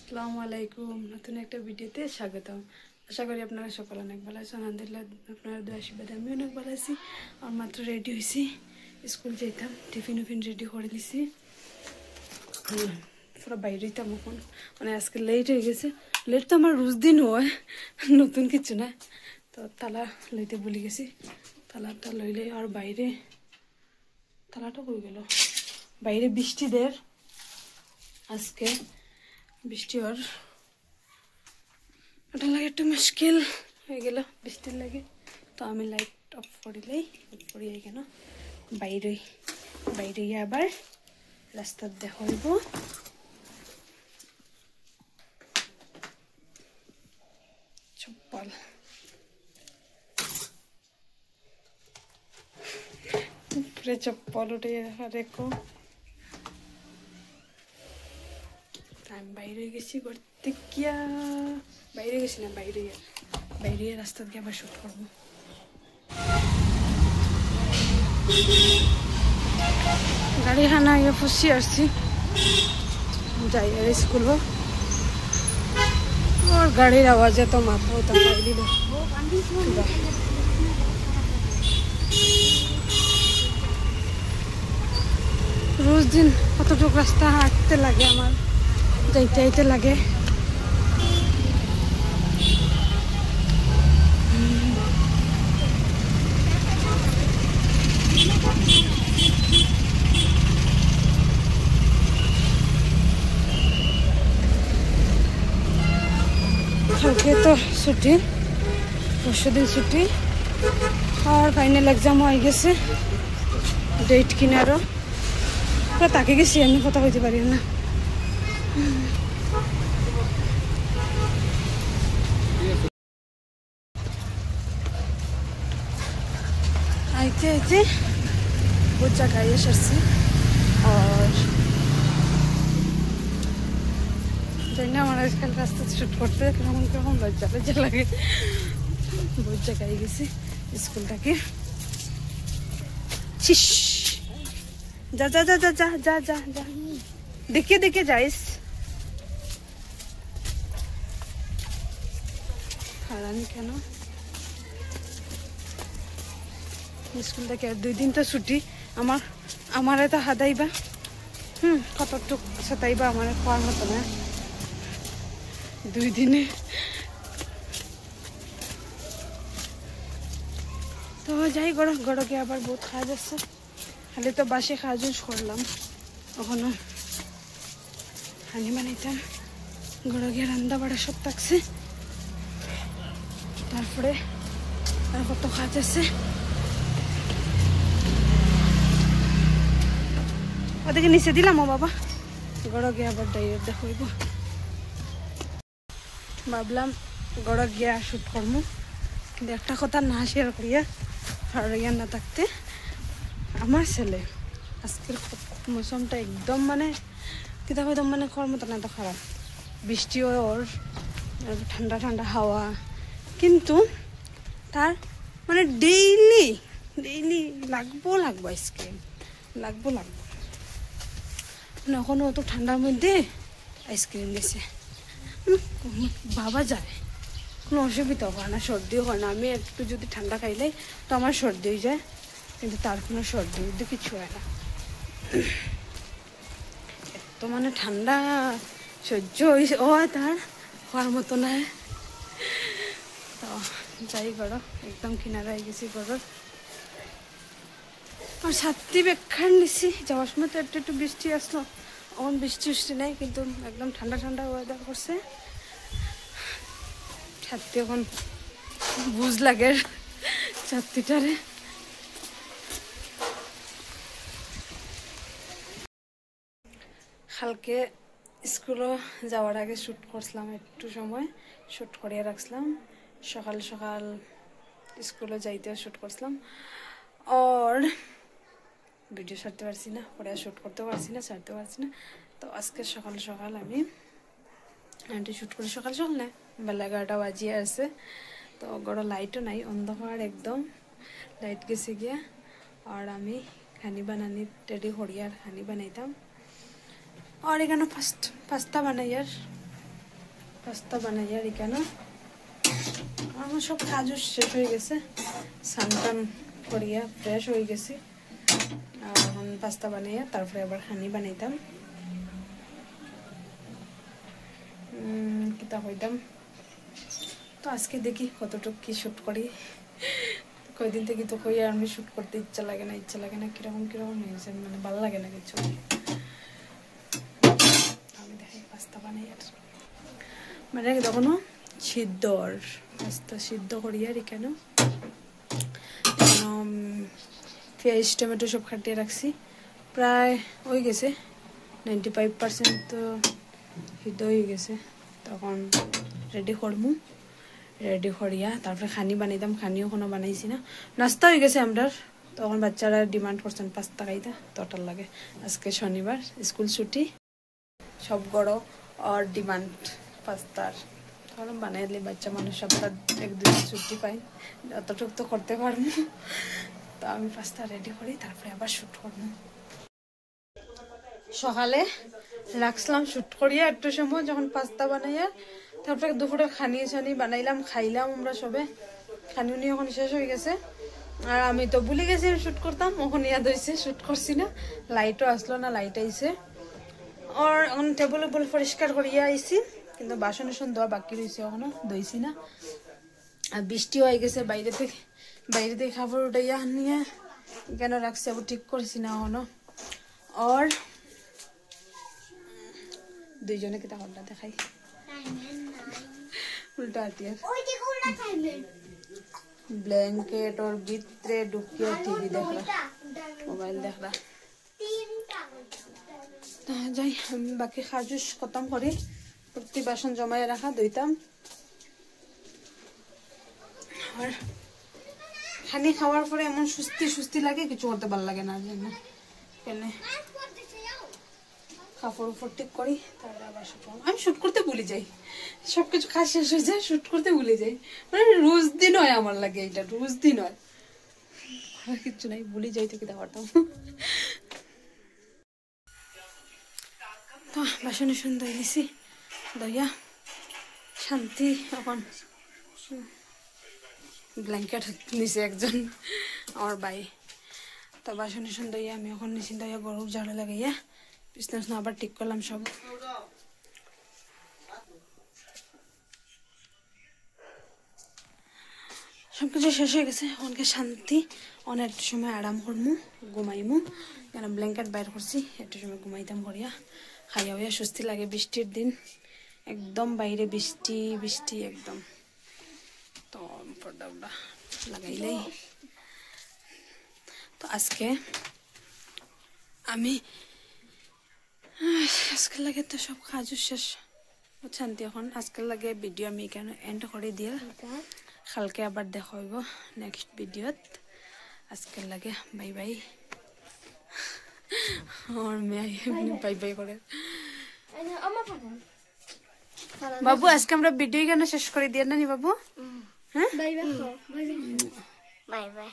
আসসালামু আলাইকুম, নতুন একটা ভিডিওতে স্বাগতম। আশা করি আপনারা সকলে অনেক ভালো আছেন। আলহামদুলিল্লাহ আপনারা দোয়া আশীর্বাদে আমি অনেক ভালো আছি। আর মাত্র রেডি হয়েছি, স্কুল যেতাম, টিফিন রেডি করে দিছি। পুরো বাইরে যেতাম এখন, মানে আজকে লেট হয়ে গেছে। লেট তো আমার রোজ দিন হয়, নতুন কিছু না। তো তালা লইতে ভুলে গেছি, তালাটা লইলে। আর বাইরে তালাটা কই গেল, বাইরে বৃষ্টি দের আজকে বৃষ্টি। আর ওটা লাগে একটু মুশকিল হয়ে গেল বৃষ্টির লাগে। তো আমি লাইট অফ করিলেই করিয়ে কেন বাইরে বাইরে আবার রাস্তার দেখা হইব। চপ্পল উপরে চপ্পল উঠে রেখো। আমি বাইরে গেছি করতে গিয়া, বাইরে গেছি না, বাইরে রাস্তা দিয়ে আবার শুট করবো। গাড়ি হানা গিয়ে ফুসি আসছি, যাই আর স্কুল হোক। और गाड़ी आवाज तो माथा होता रोज दिन कतटुक रास्ता हाँटते लगे, हमार जाइते आइते लगे। কালকে তো ছুটি, পরশু দিন ছুটি। আর ফাইনাল এক্সাম হয়ে গেছে, ডেট কিনারও পুরো তাকে গেছি, আমি কথা কইতে পারি না। আইতে আইতে বহুত জায়গায় এসেছি। আর জানি না, আমার আজকাল রাস্তা শুট করতে কেমন কেমন লজ্জা লজ্জা লাগে। বহুত জায়গায় গেছি স্কুলটাকে। যা যা যা যা যা যা যা যা দেখে দেখে যাইস। হারানি কেন স্কুল থেকে? 2 দিন তো ছুটি। আমার তো হাদাইবা, কতটুক সাতাইবা আমার খাওয়ার মতো না 2 দিনে। তো যাই গড় গিয়ে আবার বহুত কাজ আছে। খালি তো বাসে কাজ করলাম, ওখানে হানি বানাইতাম, গড় গিয়ে রান্না বাড়া সব থাকছে। তারপরে আর কত কাজ আছে। ওদেরকে নিচে দিলাম। ও বাবা, গড় গিয়ে আবার ডাইরেক্ট দেখাইব। ভাবলাম গড় গিয়া শুট করবো, কিন্তু একটা কথা না শেয়ার করিয়া হারিয়া না থাকতে। আমার ছেলে আজকের মৌসুমটা একদম মানে কিতাব একদম মানে খাওয়ার মতো না, তো খারাপ। বৃষ্টিও ওর, ঠান্ডা ঠান্ডা হাওয়া, কিন্তু তার মানে ডেইলি লাগবো আইসক্রিম, লাগবো। মানে এখনো অত ঠান্ডার মধ্যে আইসক্রিম দিছে, বাবা যায়, কোনো অসুবিধা হয় না, সর্দিও হয় না। আমি একটু যদি ঠান্ডা খাইলে তো আমার সর্দি হয়ে যায়, কিন্তু তার কোনো সর্দি উর্দি কিছু হয় না। এত মানে ঠান্ডা সহ্য হয় তার, হওয়ার মতো না। তো যাই গড়, একদম কিনারা হয়ে গেছি গড়র। আর ছাত্রী বেক্ষার নিছি যাওয়ার সময় তো একটু বৃষ্টি আসলো। এখন বৃষ্টি নেই, কিন্তু একদম ঠান্ডা ঠান্ডা ওয়েদার করছে। ছাত্রী এখন বুঝ লাগে ছাত্রীটারে। কালকে স্কুলে যাওয়ার আগে শ্যুট করছিলাম, একটু সময় শ্যুট করিয়ে রাখছিলাম। সকাল সকাল স্কুলে যাইতে শ্যুট করছিলাম, আর ভিডিও ছাড়তে পারছি না, পরে শ্যুট করতেও পারছি না, ছাড়তেও পারছি না। তো আজকে সকাল সকাল আমি শ্যুট করি। সকাল সকাল না, বেলা 11টা বাজিয়ে আছে। তো গড় লাইটও নাই, অন্ধকার একদম, লাইট গেছে গিয়া। আর আমি খানি বানানি রেডি করি, আর খানি বানাইতাম। और एखाने पास्ता बनाई, পাস্তা বানাই আর কেন আমার সব কাজও শেষ হয়ে গেছে, স্নান করিয়া ফ্রেশ হয়ে গেছি। আর এখন পাস্তা বানাইয়া তারপরে আবার হানি বানাইতাম, কিতা হইতাম। তো আজকে দেখি কতটুকু কি শ্যুট করি। কয়দিন থেকে তো কই আর আমি শ্যুট করতে ইচ্ছা লাগে না কিরকম হয়েছে, মানে ভালো লাগে না কিছু। আমি দেখি পাস্তা বানাই আর মানে তখনও সিদ্ধ আর পাস্তা সিদ্ধ করি আর কেন পেঁয়াজ টমেটো সব কাটিয়ে রাখছি, প্রায় হয়ে গেছে 95% তো সিদ্ধ হয়ে গেছে। তখন রেডি করবো, রেডি করিয়া তারপরে খানি বানাইতাম, খানিও কোনো বানাইছি না, নাস্তা হয়ে গেছে আমরা। তখন বাচ্চারা ডিমান্ড করছেন পাস্তা খাইতা, তোটার লাগে। আজকে শনিবার, স্কুল ছুটি, সব গড়ো আর ডিমান্ড পাস্তার। তখন বানাইলে বাচ্চা মানুষ সপ্তাহ 1-2 দিন ছুটি পাই, অতটুকু তো করতে পারবো। তো আমি পাস্তা রেডি করি, তারপরে আবার শ্যুট করবো। সকালে রাখছিলাম শ্যুট করিয়া একটু সময়, যখন পাস্তা বানাইয়া তারপরে দুপুরে খানি ছানি বানাইলাম, খাইলাম আমরা সবে। খানি উনি এখন শেষ হয়ে গেছে, আর আমি তো ভুলে গেছি শ্যুট করতাম। ওখানে ইয়াদ হয়েছে শ্যুট করছি না, লাইটও আসলো না, লাইট আইছে। আর এখন টেবিল পরিষ্কার করিয়া আইছি, কিন্তু বাসন ধোয়া বাকি রয়েছে, এখনো ধুইছি না। আর বৃষ্টিও হয়ে গেছে, বাইরে থেকে খাবার উঠাইয়া নিয়ে কেন রাখছি, আবার ঠিক করছি না এখনো। আর দুইজনে কিতা ঘন্টা দেখাই উল্টা হাতিয়ার ব্ল্যাঙ্কেট ওর ভিতরে ঢুকিয়ে টিভি দেখলা, মোবাইল দেখলা। যাই আমি বাকি কাজ খতম করি, প্রতি বাসন জমায় রাখা ধুইতাম। আর খানি খাওয়ার পরে এমন সুস্তি লাগে, কিছু করতে ভালো লাগে না, কেন কাপড় উপর ঠিক করি, তারপরে আবার শ্যুট করবো। আমি শ্যুট করতে ভুলে যাই, সবকিছু কাজ শেষ হয়ে যায়, শ্যুট করতে ভুলে যাই। মানে রোজ দিন হয় আমার লাগে, এইটা রোজ দিন হয়, কিচ্ছু নাই, ভুলে যাই তো কি দেখাতাম। তো বাসন ধুয়ে দিছি, দইয়া শান্তি। এখন ব্ল্যাঙ্কেট নিছে একজন আমার ভাই। তো বাসন দইয়া আমি এখন নিছি, দইয়া গরুর ঝাড়ু লাগাইয়া বিছনা আবার ঠিক করলাম সব। সবকিছু শেষ হয়ে গেছে, অনেক শান্তি। অনেক সময় আরাম করমু, ঘুমাইমু, কেন ব্ল্যাঙ্কেট বাইর করছি, একটু সময় ঘুমাইতাম করিয়া খাইয়া হইয়া সুস্থি লাগে। বৃষ্টির দিন একদম বাইরে বৃষ্টি একদম, তো পর্দা লাগাইলেই। তো আজকে লাগে তো সব কাজও শেষ, শান্তি। এখন আজকের লাগে ভিডিও আমি এখানে এন্ড করে দিয়া, কালকে আবার দেখা হইব নেক্সট ভিডিওত। আজকের লাগে বাই বাই। আর মেয়ে বাই বাই করে। বাবু আজকে আমরা ভিডিও এখানে শেষ করে দিয়ে না নি বাবু? হ্যাঁ, বাই বাই।